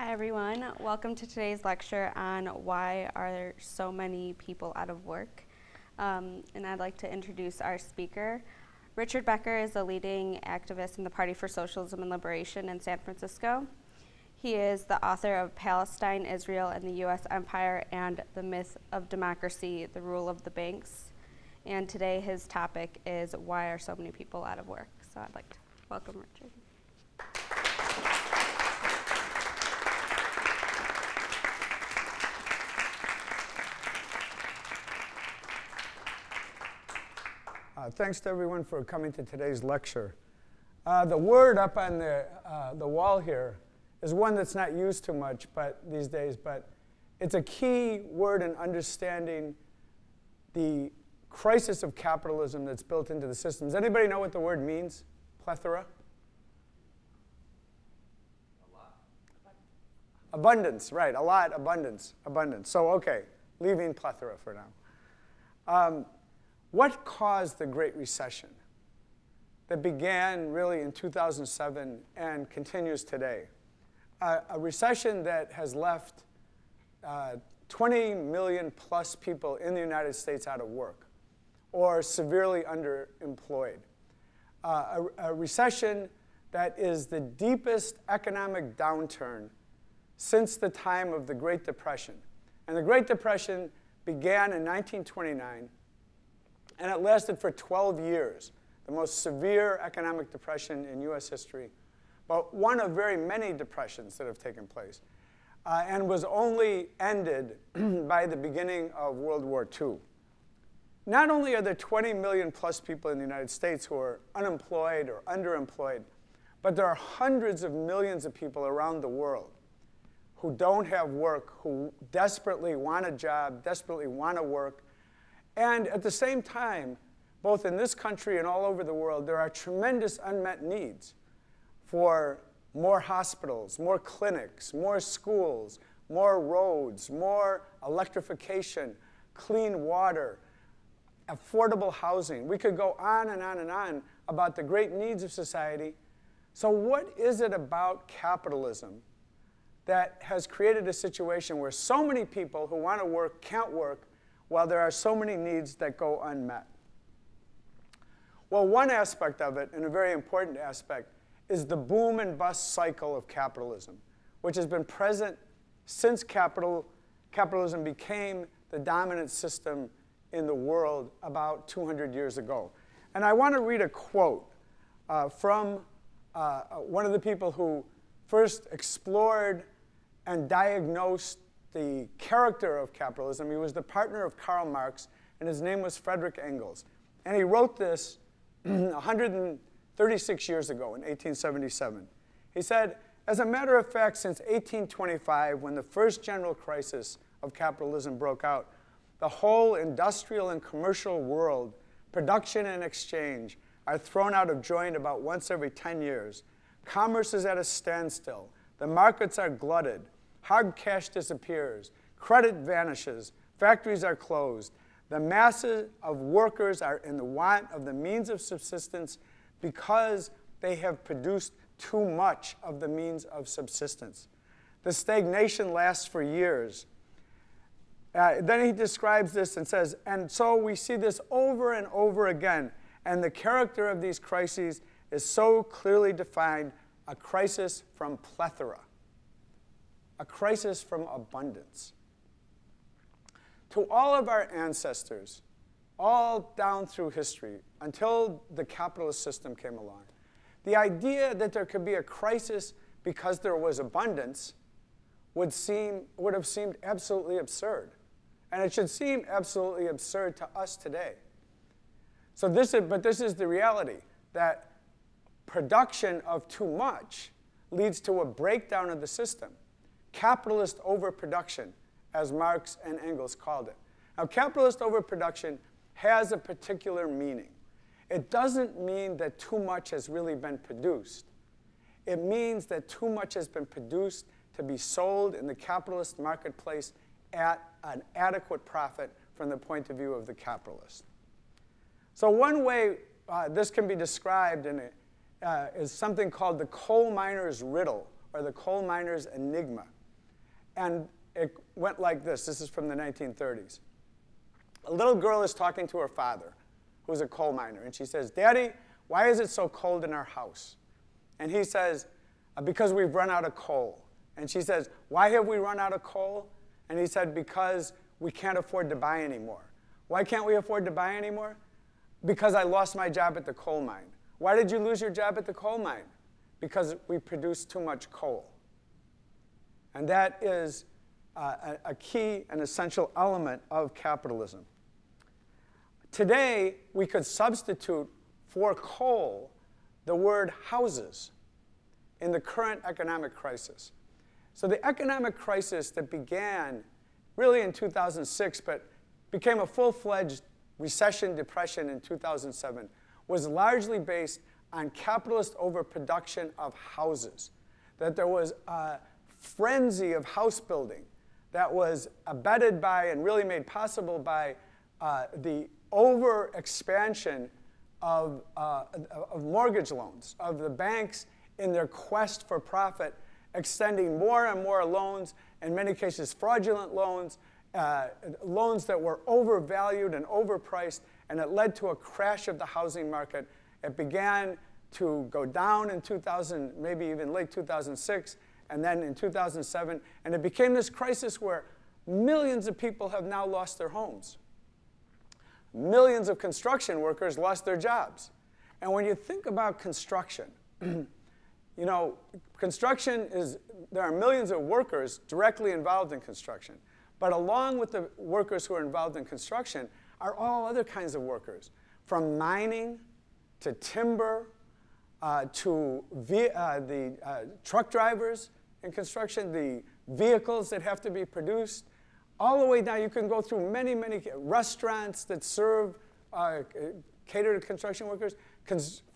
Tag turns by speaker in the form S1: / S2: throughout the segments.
S1: Hi everyone, welcome to today's lecture on why are there so many people out of work. And I'd like to introduce our speaker. Richard Becker is a leading activist in the Party for Socialism and Liberation in San Francisco. He is the author of Palestine, Israel, and the U.S. Empire and the Myth of Democracy, the Rule of the Banks. And today his topic is why are so many people out of work. So I'd like to welcome Richard.
S2: Thanks to everyone for coming to today's lecture. The word up on the wall here is one that's not used too much these days, but it's a key word in understanding the crisis of capitalism that's built into the system. Does anybody know what the word means? Plethora?
S3: A lot.
S2: Abundance, right, a lot, abundance. So, okay, leaving plethora for now. What caused the Great Recession that began really in 2007 and continues today? A recession that has left 20 million plus people in the United States out of work or severely underemployed. A recession that is the deepest economic downturn since the time of the Great Depression. And the Great Depression began in 1929. And it lasted for 12 years, the most severe economic depression in U.S. history, but one of very many depressions that have taken place, and was only ended by the beginning of World War II. Not only are there 20 million plus people in the United States who are unemployed or underemployed, but there are hundreds of millions of people around the world who don't have work, who desperately want a job, desperately want to work. And at the same time, both in this country and all over the world, there are tremendous unmet needs for more hospitals, more clinics, more schools, more roads, more electrification, clean water, affordable housing. We could go on and on and on about the great needs of society. So what is it about capitalism that has created a situation where so many people who want to work can't work, while there are so many needs that go unmet? Well, one aspect of it, and a very important aspect, is the boom and bust cycle of capitalism, which has been present since capitalism became the dominant system in the world about 200 years ago. And I want to read a quote from one of the people who first explored and diagnosed the character of capitalism. He was the partner of Karl Marx, and his name was Friedrich Engels. And he wrote this 136 years ago in 1877. He said, as a matter of fact, since 1825, when the first general crisis of capitalism broke out, the whole industrial and commercial world, production and exchange, are thrown out of joint about once every 10 years. Commerce is at a standstill. The markets are glutted. Hard cash disappears, credit vanishes, factories are closed. The masses of workers are in the want of the means of subsistence because they have produced too much of the means of subsistence. The stagnation lasts for years. Then he describes this and says, and so we see this over and over again, and the character of these crises is so clearly defined, a crisis from plethora. A crisis from abundance. To all of our ancestors, all down through history, until the capitalist system came along, the idea that there could be a crisis because there was abundance would have seemed absolutely absurd. And it should seem absolutely absurd to us today. But this is the reality, that production of too much leads to a breakdown of the system. Capitalist overproduction, as Marx and Engels called it. Now, capitalist overproduction has a particular meaning. It doesn't mean that too much has really been produced. It means that too much has been produced to be sold in the capitalist marketplace at an adequate profit from the point of view of the capitalist. So one way this can be described is something called the coal miner's riddle, or the coal miner's enigma. And it went like this. This is from the 1930s. A little girl is talking to her father, who's a coal miner, and she says, "Daddy, why is it so cold in our house?" And he says, "Because we've run out of coal." And she says, "Why have we run out of coal?" And he said, "Because we can't afford to buy anymore." "Why can't we afford to buy anymore?" "Because I lost my job at the coal mine." "Why did you lose your job at the coal mine?" "Because we produce too much coal." And that is a key and essential element of capitalism. Today, we could substitute for coal the word houses in the current economic crisis. So the economic crisis that began really in 2006, but became a full-fledged recession, depression in 2007, was largely based on capitalist overproduction of houses. That there was a frenzy of house building that was abetted by and really made possible by the over-expansion of mortgage loans, of the banks in their quest for profit, extending more and more loans, in many cases fraudulent loans, loans that were overvalued and overpriced, and it led to a crash of the housing market. It began to go down in 2000, maybe even late 2006, and then in 2007, and it became this crisis where millions of people have now lost their homes. Millions of construction workers lost their jobs. And when you think about construction, you know, construction is, there are millions of workers directly involved in construction. But along with the workers who are involved in construction are all other kinds of workers, from mining to timber to the truck drivers in construction, the vehicles that have to be produced, all the way down. You can go through many, many restaurants that serve, cater to construction workers,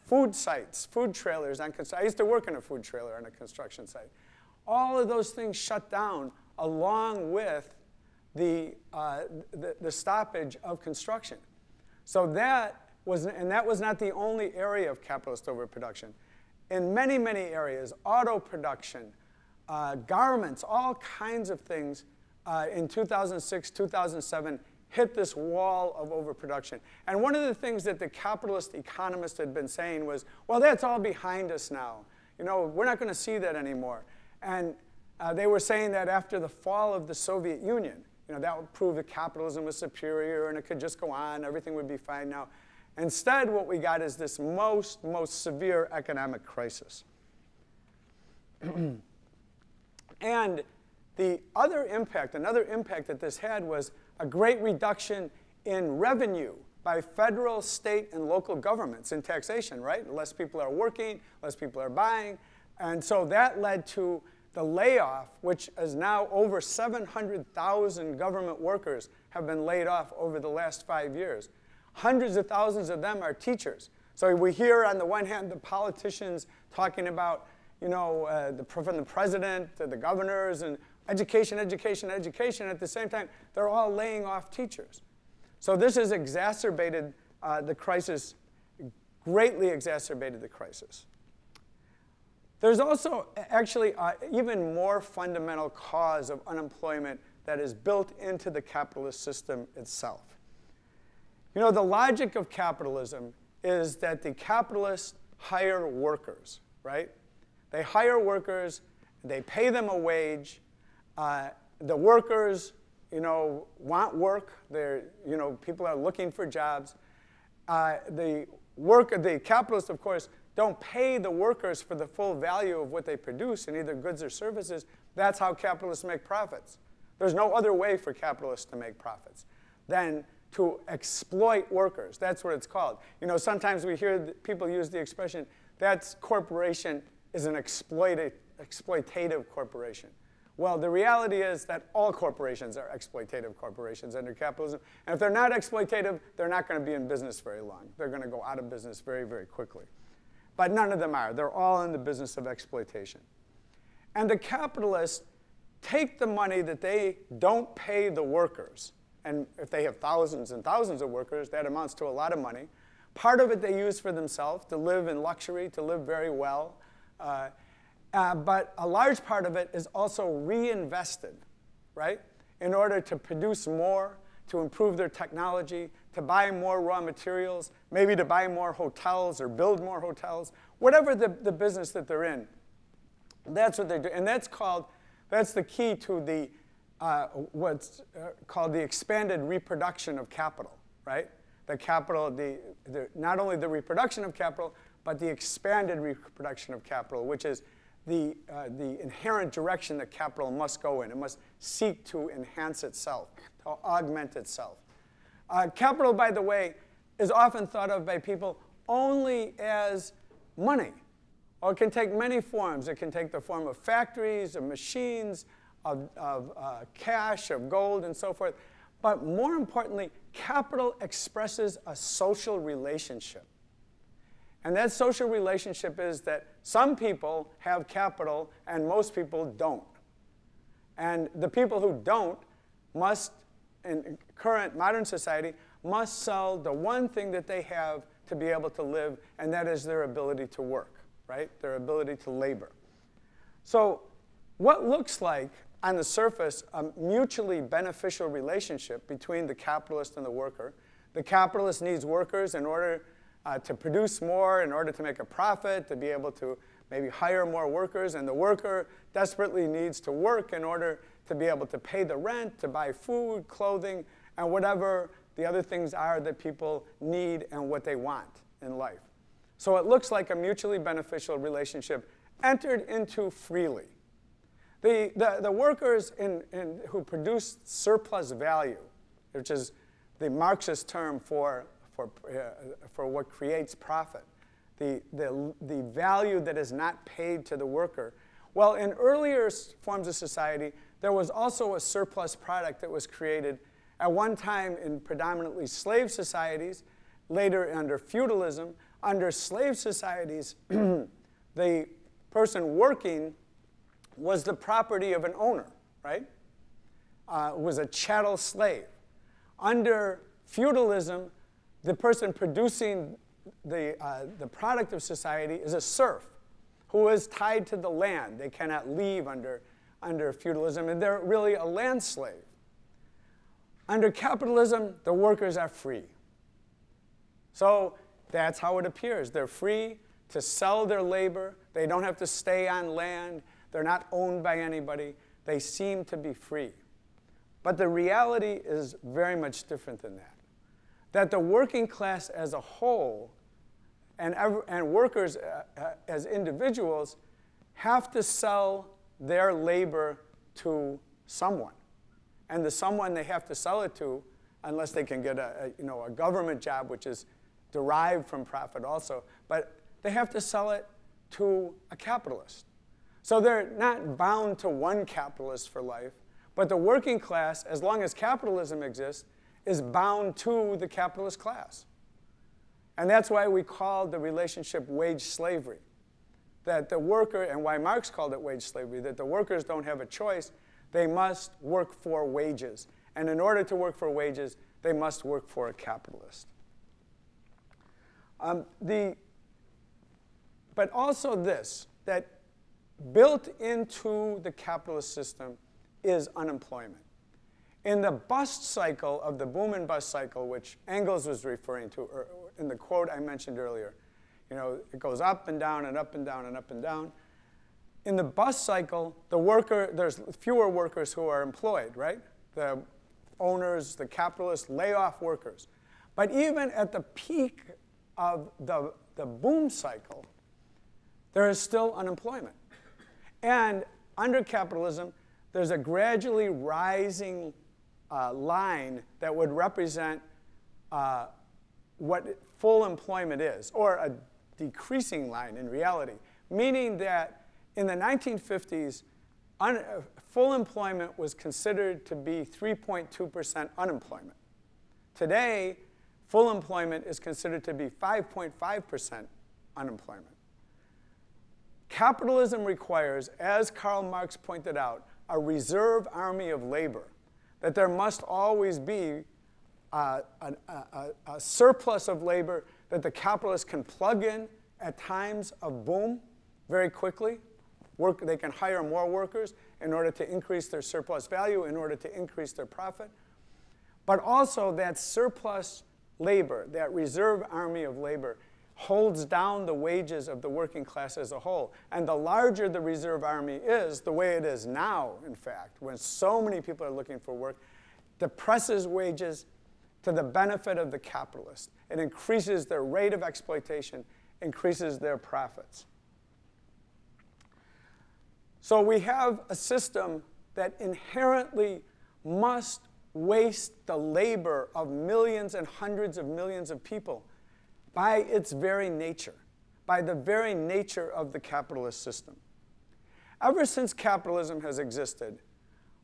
S2: food sites, food trailers on construction. I used to work in a food trailer on a construction site. All of those things shut down along with the stoppage of construction. So that was not the only area of capitalist overproduction. In many, many areas, auto production, garments, all kinds of things in 2006, 2007 hit this wall of overproduction. And one of the things that the capitalist economists had been saying was, well, that's all behind us now. You know, we're not going to see that anymore. And they were saying that after the fall of the Soviet Union, you know, that would prove that capitalism was superior and it could just go on, everything would be fine now. Instead, what we got is this most severe economic crisis. And the other impact, another impact that this had was a great reduction in revenue by federal, state, and local governments in taxation, right? Less people are working, less people are buying. And so that led to the layoff, which is now over 700,000 government workers have been laid off over the last 5 years. Hundreds of thousands of them are teachers. So we hear on the one hand the politicians talking about, you know, from the president to the governors and education, education, education. At the same time, they're all laying off teachers. So this has exacerbated the crisis, greatly exacerbated the crisis. There's also actually even more fundamental cause of unemployment that is built into the capitalist system itself. You know, the logic of capitalism is that the capitalists hire workers, right? They hire workers, they pay them a wage. The workers, you know, want work. They're, you know, people are looking for jobs. The capitalists, of course, don't pay the workers for the full value of what they produce in either goods or services. That's how capitalists make profits. There's no other way for capitalists to make profits than to exploit workers. That's what it's called. You know, sometimes we hear people use the expression, that corporation is an exploitative corporation. Well, the reality is that all corporations are exploitative corporations under capitalism. And if they're not exploitative, they're not going to be in business very long. They're going to go out of business very, very quickly. But none of them are. They're all in the business of exploitation. And the capitalists take the money that they don't pay the workers. And if they have thousands and thousands of workers, that amounts to a lot of money. Part of it they use for themselves, to live in luxury, to live very well. But a large part of it is also reinvested right? In order to produce more, to improve their technology, to buy more raw materials, maybe to buy more hotels or build more hotels, whatever the business that they're in. That's what they do. And that's the key to the what's called the expanded reproduction of capital, right? The capital, not only the reproduction of capital, but the expanded reproduction of capital, which is the inherent direction that capital must go in. It must seek to enhance itself, to augment itself. Capital, by the way, is often thought of by people only as money. Or it can take many forms. It can take the form of factories, of machines, of cash, of gold, and so forth. But more importantly, capital expresses a social relationship. And that social relationship is that some people have capital and most people don't. And the people who don't must, in current modern society, must sell the one thing that they have to be able to live, and that is their ability to work, right? Their ability to labor. So what looks like, on the surface, a mutually beneficial relationship between the capitalist and the worker. The capitalist needs workers in order to produce more, in order to make a profit, to be able to maybe hire more workers, and the worker desperately needs to work in order to be able to pay the rent, to buy food, clothing, and whatever the other things are that people need and what they want in life. So it looks like a mutually beneficial relationship entered into freely. The workers who produce surplus value, which is the Marxist term for what creates profit, the value that is not paid to the worker. Well, in earlier forms of society, there was also a surplus product that was created at one time in predominantly slave societies, later under feudalism. Under slave societies, the person working was the property of an owner, right? Was a chattel slave. Under feudalism, the person producing the product of society is a serf who is tied to the land. They cannot leave under feudalism, and they're really a land slave. Under capitalism, the workers are free. So that's how it appears. They're free to sell their labor. They don't have to stay on land. They're not owned by anybody. They seem to be free. But the reality is very much different than that. That the working class as a whole and workers as individuals have to sell their labor to someone. And the someone they have to sell it to, unless they can get a government job, which is derived from profit also, but they have to sell it to a capitalist. So they're not bound to one capitalist for life, but the working class, as long as capitalism exists, is bound to the capitalist class. And that's why we call the relationship wage slavery. That the worker, and why Marx called it wage slavery, that the workers don't have a choice. They must work for wages. And in order to work for wages, they must work for a capitalist. But also this, that built into the capitalist system is unemployment. In the bust cycle of the boom and bust cycle, which Engels was referring to in the quote I mentioned earlier, it goes up and down and up and down and up and down. In the bust cycle, there's fewer workers who are employed, right? The owners, the capitalists lay off workers. But even at the peak of the boom cycle, there is still unemployment. And under capitalism, there's a gradually rising line that would represent what full employment is, or a decreasing line in reality, meaning that in the 1950s, full employment was considered to be 3.2% unemployment. Today, full employment is considered to be 5.5% unemployment. Capitalism requires, as Karl Marx pointed out, a reserve army of labor, that there must always be a surplus of labor that the capitalists can plug in at times of boom very quickly. They can hire more workers, in order to increase their surplus value, in order to increase their profit. But also that surplus labor, that reserve army of labor, holds down the wages of the working class as a whole. And the larger the reserve army is, the way it is now, in fact, when so many people are looking for work, depresses wages to the benefit of the capitalist. It increases their rate of exploitation, increases their profits. So we have a system that inherently must waste the labor of millions and hundreds of millions of people by its very nature, by the very nature of the capitalist system. Ever since capitalism has existed,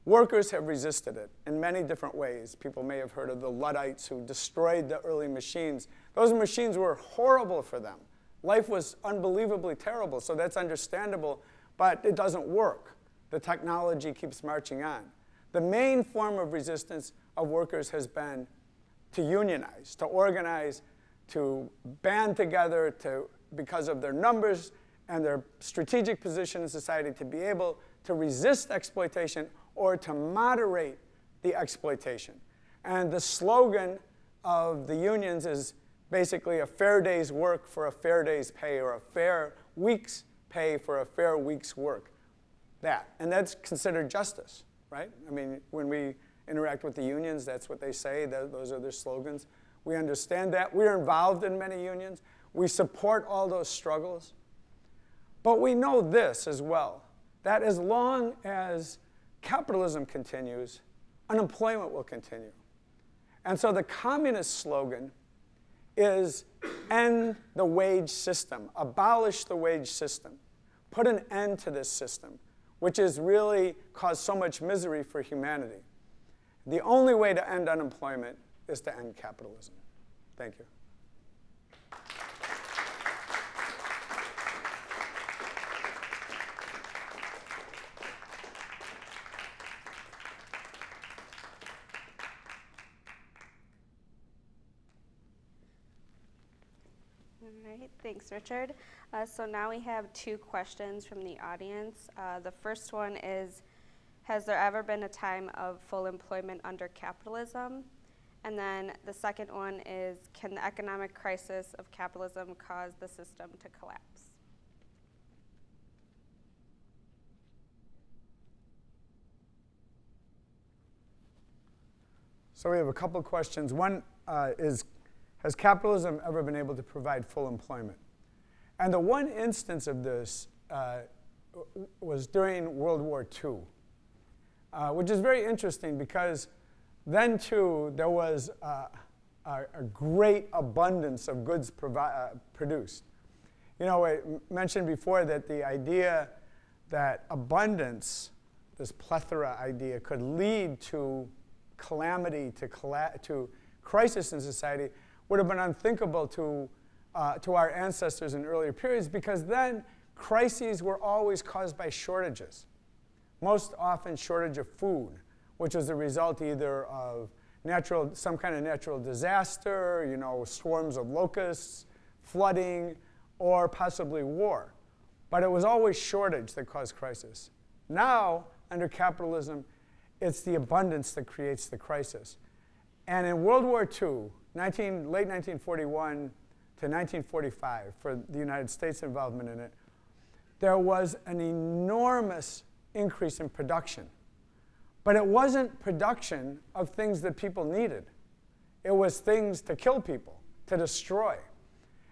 S2: workers have resisted it in many different ways. People may have heard of the Luddites who destroyed the early machines. Those machines were horrible for them. Life was unbelievably terrible, so that's understandable, but it doesn't work. The technology keeps marching on. The main form of resistance of workers has been to unionize, to organize, to band together because of their numbers and their strategic position in society, to be able to resist exploitation or to moderate the exploitation. And the slogan of the unions is basically a fair day's work for a fair day's pay, or a fair week's pay for a fair week's work. And that's considered justice, right? I mean, when we interact with the unions, that's what they say. Those are their slogans. We understand that. We're involved in many unions. We support all those struggles. But we know this as well, that as long as capitalism continues, unemployment will continue. And so the communist slogan is end the wage system, abolish the wage system, put an end to this system, which has really caused so much misery for humanity. The only way to end unemployment is to end capitalism. Thank you.
S1: All right, thanks, Richard. So now we have two questions from the audience. The first one is, has there ever been a time of full employment under capitalism? And then the second one is, can the economic crisis of capitalism cause the system to collapse?
S2: So we have a couple of questions. One is, has capitalism ever been able to provide full employment? And the one instance of this was during World War II, which is very interesting because then, too, there was a great abundance of goods produced. You know, I mentioned before that the idea that abundance, this plethora idea, could lead to calamity, to crisis in society, would have been unthinkable to our ancestors in earlier periods, because then crises were always caused by shortages. Most often shortage of food, which was the result either of some kind of natural disaster, you know, swarms of locusts, flooding, or possibly war. But it was always shortage that caused crisis. Now, under capitalism, it's the abundance that creates the crisis. And in World War II, late 1941 to 1945, for the United States' involvement in it, there was an enormous increase in production. But it wasn't production of things that people needed. It was things to kill people, to destroy.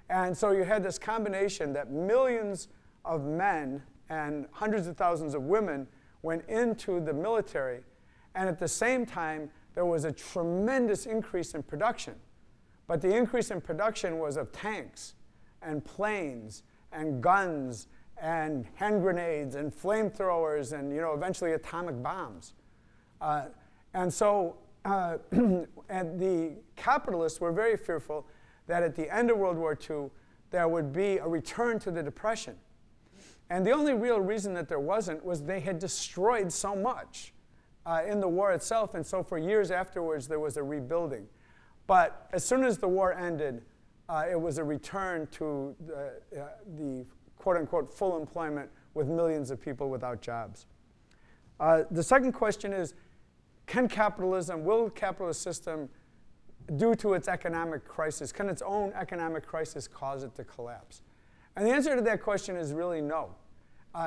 S2: And so you had this combination that millions of men and hundreds of thousands of women went into the military, and at the same time, there was a tremendous increase in production. But the increase in production was of tanks and planes and guns and hand grenades and flamethrowers and, you know, eventually atomic bombs. And so and the capitalists were very fearful that at the end of World War II, there would be a return to the Depression. And the only real reason that there wasn't was they had destroyed so much in the war itself, and so for years afterwards there was a rebuilding. But as soon as the war ended, it was a return to the quote-unquote full employment with millions of people without jobs. The second question is, will the capitalist system, due to its economic crisis, can its own economic crisis cause it to collapse? And the answer to that question is really no.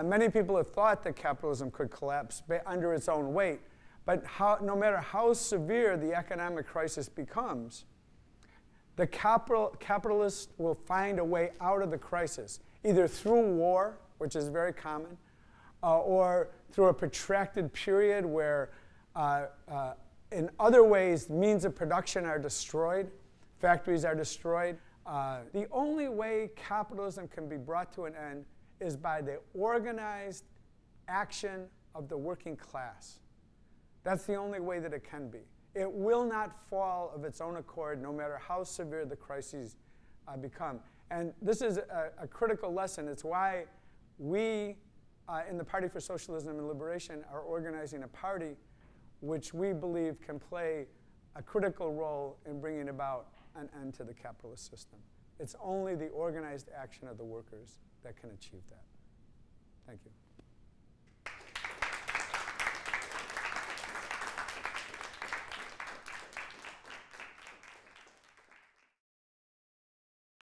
S2: Many people have thought that capitalism could collapse under its own weight, but no matter how severe the economic crisis becomes, the capitalist will find a way out of the crisis, either through war, which is very common, or through a protracted period where, in other ways, means of production are destroyed, factories are destroyed. The only way capitalism can be brought to an end is by the organized action of the working class. That's the only way that it can be. It will not fall of its own accord, no matter how severe the crises become. And this is a critical lesson. It's why we, in the Party for Socialism and Liberation, are organizing a party which we believe can play a critical role in bringing about an end to the capitalist system. It's only the organized action of the workers that can achieve that. Thank you.